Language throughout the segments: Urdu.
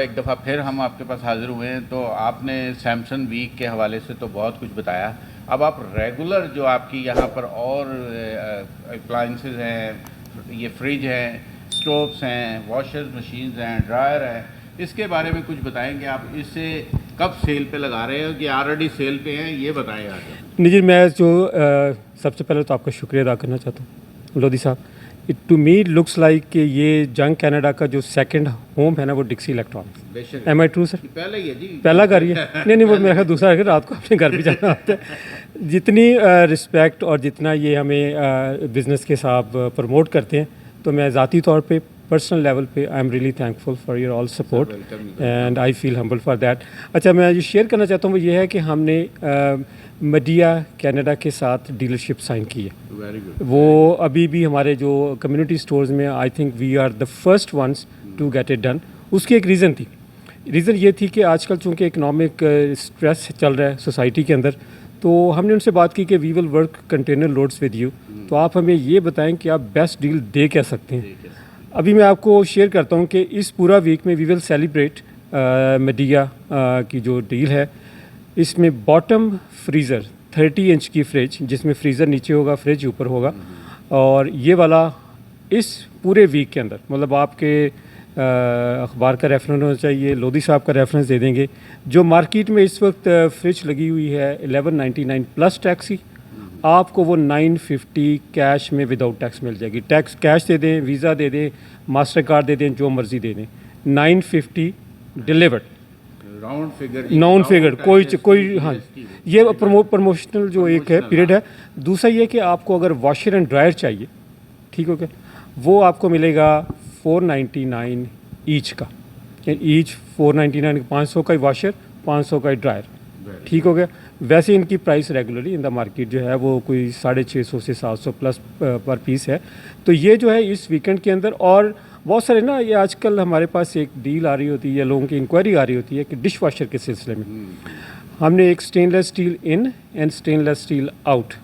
ایک دفعہ پھر ہم آپ کے پاس حاضر ہوئے ہیں، تو آپ نے سیمسنگ ویک کے حوالے سے تو بہت کچھ بتایا. اب آپ ریگولر جو آپ کی یہاں پر اور اپلائنسز ہیں، یہ فریج ہیں، اسٹووس ہیں، واشر مشینز ہیں، ڈرائر ہیں، اس کے بارے میں کچھ بتائیں کہ آپ اسے کب سیل پہ لگا رہے ہیں کہ آلریڈی سیل پہ ہیں، یہ بتائیں آگے. نہیں جی، میں سب سے پہلے تو آپ کا شکریہ ادا کرنا چاہتا ہوں لودھی صاحب. ٹو می لکس لائک کہ یہ جنگ کینیڈا کا جو سیکنڈ ہوم ہے نا وہ ڈکسی الیکٹرانکس. بے شک ایم آئی ٹرو سر؟ پہلے ہی ہے جی، پہلا گھر ہی ہے. نہیں وہ میرا خیال دوسرا ہے، رات کو اپنے گھر بھی جانا ہوتا ہے. جتنی رسپیکٹ اور جتنا یہ ہمیں بزنس کے ساتھ پروموٹ کرتے ہیں، تو میں ذاتی طور پہ پرسنل لیول پہ I am really thankful for your all support and I feel humble for that. اچھا، میں یہ شیئر کرنا چاہتا ہوں وہ یہ ہے کہ ہم نے میڈیا کینیڈا کے ساتھ ڈیلرشپ سائن کی ہے. Very good. وہ ابھی بھی ہمارے جو کمیونٹی اسٹورز میں I think we are the first ones to get it done. اس کی ایک ریزن تھی. ریزن یہ تھی کہ آج کل چونکہ اکنامک اسٹریس چل رہا ہے سوسائٹی کے اندر، تو ہم نے ان سے بات کی کہ we will work container loads with you. تو آپ ہمیں یہ بتائیں کہ آپ بیسٹ ڈیل دے کیا سکتے ہیں. ابھی میں آپ کو شیئر کرتا ہوں کہ اس پورا ویک میں وی ول سیلیبریٹ میڈیا کی جو ڈیل ہے. اس میں باٹم فریزر 30 انچ کی فریج، جس میں فریزر نیچے ہوگا، فریج اوپر ہوگا، اور یہ والا اس پورے ویک کے اندر، مطلب آپ کے اخبار کا ریفرنس ہونا چاہیے، لودھی صاحب کا ریفرنس دے دیں گے. جو مارکیٹ میں اس وقت فریج لگی ہوئی ہے 1199 پلس ٹیکسی، آپ کو وہ 950 کیش میں وداؤٹ ٹیکس مل جائے گی. ٹیکس کیش دے دیں، ویزا دے دیں، ماسٹر کارڈ دے دیں، جو مرضی دے دیں. 950 ڈیلیورڈ، نان فگر کوئی. ہاں، یہ پروموشنل جو ایک ہے پیریڈ ہے. دوسرا یہ کہ آپ کو اگر واشر اینڈ ڈرائر چاہیے، ٹھیک ہو گیا، وہ آپ کو ملے گا 499 ایچ کا. ایچ 499، 500 کا واشر، 500 کا ڈرائر. ٹھیک ہو گیا. ویسے ان کی price regularly in the market جو ہے وہ کوئی 650 سے 700 پلس پر پیس ہے. تو یہ جو ہے اس ویکینڈ کے اندر، اور بہت سارے نا، یہ آج کل ہمارے پاس ایک ڈیل آ رہی ہوتی ہے یا لوگوں کی انکوائری آ رہی ہوتی ہے کہ ڈش واشر کے سلسلے میں ہم نے ایک stainless steel in and stainless steel out,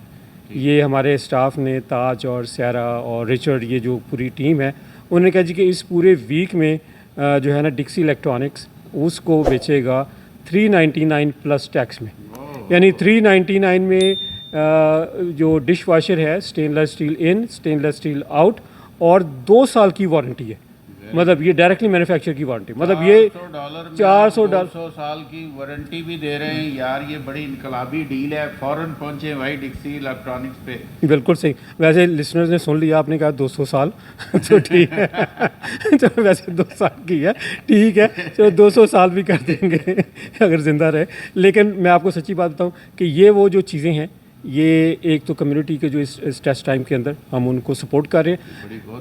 یہ ہمارے اسٹاف نے، تاج اور سیارا اور رچرڈ، یہ جو پوری ٹیم ہے، انہوں نے کہا جی کہ اس پورے ویک میں جو ہے نا ڈکسی الیکٹرانکس اس کو بیچے گا 399 پلس ٹیکس میں. یعنی 399 میں جو ڈش واشر ہے اسٹین لیس اسٹیل ان، اسٹین لیس اسٹیل آؤٹ، اور 2 سال کی وارنٹی ہے. مطلب یہ ڈائریکٹلی مینوفیکچر کی وارنٹی، مطلب یہ $400 200 سال کی وارنٹی بھی دے رہے ہیں. یار یہ بڑی انقلابی ڈیل ہے. فوراً پہنچے بھائی ڈکسی الیکٹرانکس پہ. بالکل صحیح. ویسے لسنرز نے سن لیا، آپ نے کہا 200 سال تو ٹھیک ہے. چلو ویسے 2 سال کی ہے، ٹھیک ہے، چلو 200 سال بھی کر دیں گے اگر زندہ رہے. لیکن میں آپ کو سچی بات بتاؤں کہ یہ وہ جو چیزیں ہیں، یہ ایک تو کمیونٹی کے جو اس ٹیسٹ ٹائم کے اندر ہم ان کو سپورٹ کر رہے ہیں.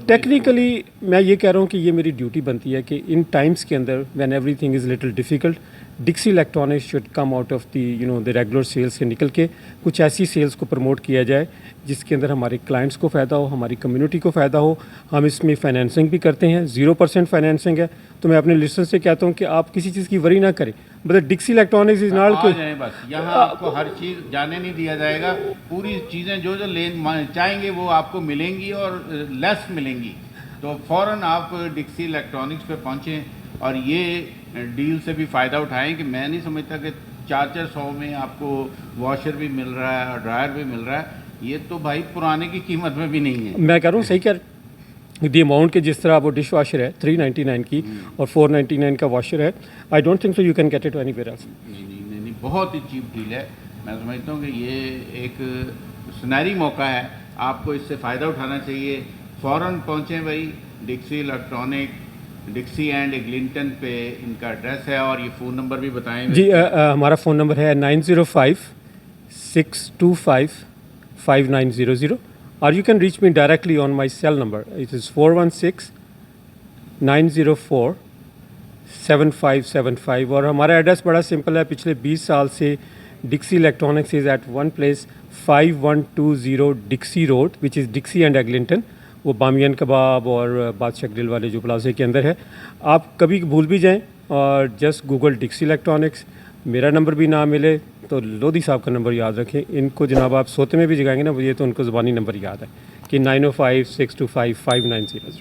ٹیکنیکلی میں یہ کہہ رہا ہوں کہ یہ میری ڈیوٹی بنتی ہے کہ ان ٹائمس کے اندر when every thing is little difficult, Dixy electronics should come out of the the regular sales سے نکل کے کچھ ایسی سیلس کو پروموٹ کیا جائے جس کے اندر ہمارے کلائنٹس کو فائدہ ہو، ہماری کمیونٹی کو فائدہ ہو. ہم اس میں فائنینسنگ بھی کرتے ہیں، 0% فائنینسنگ ہے. تو میں اپنے لسنر سے کہتا ہوں کہ آپ کسی چیز کی وری نہ کریں. مطلب ڈکسی الیکٹرانکس از ناٹ بس یہاں آپ کو ہر چیز جانے نہیں دیا جائے گا. پوری چیزیں جو چاہیں گے وہ آپ کو ملیں گی اور لیس ملیں گی. تو فوراً آپ ڈکسی الیکٹرانکس پہ پہنچیں اور یہ ڈیل سے بھی فائدہ اٹھائیں. کہ میں نہیں سمجھتا کہ 400 میں آپ کو واشر بھی مل رہا ہے اور ڈرائر بھی مل رہا ہے. یہ تو بھائی پرانے کی قیمت میں بھی نہیں ہے. میں کہہ رہا ہوں صحیح کہہ رہا ہوں. دی اماؤنٹ کے جس طرح وہ ڈش واشر ہے 399 کی اور 499 کا واشر ہے، I don't think so you can get it anywhere else. نہیں، بہت ہی چیپ ڈیل ہے. میں سمجھتا ہوں کہ یہ ایک سنہری موقع ہے، آپ کو اس سے فائدہ اٹھانا چاہیے. فوراً پہنچیں بھائی ڈکسی الیکٹرانک، ڈکسی اینڈ ایگلنٹن پہ ان کا ایڈریس ہے. اور یہ فون نمبر بھی بتائیں. جی ہمارا فون نمبر ہے 905-625-5900. or you can reach me directly on my cell number. It is 416-904-7575. اور ہمارا ایڈریس بڑا سمپل ہے. پچھلے 20 سال سے Dixie electronics is at one place 5120 Dixie road which is Dixie and Eglinton. وہ بامیان کباب اور بادشاہ گرل والے جو پلازے کے اندر ہے. آپ کبھی بھول بھی جائیں اور جسٹ گوگل ڈکسی الیکٹرانکس، میرا نمبر بھی نہ ملے تو لودھی صاحب کا نمبر یاد رکھیں. ان کو جناب آپ سوتے میں بھی جگائیں گے نا، یہ تو ان کو زبانی نمبر یاد ہے کہ 905-625-5900.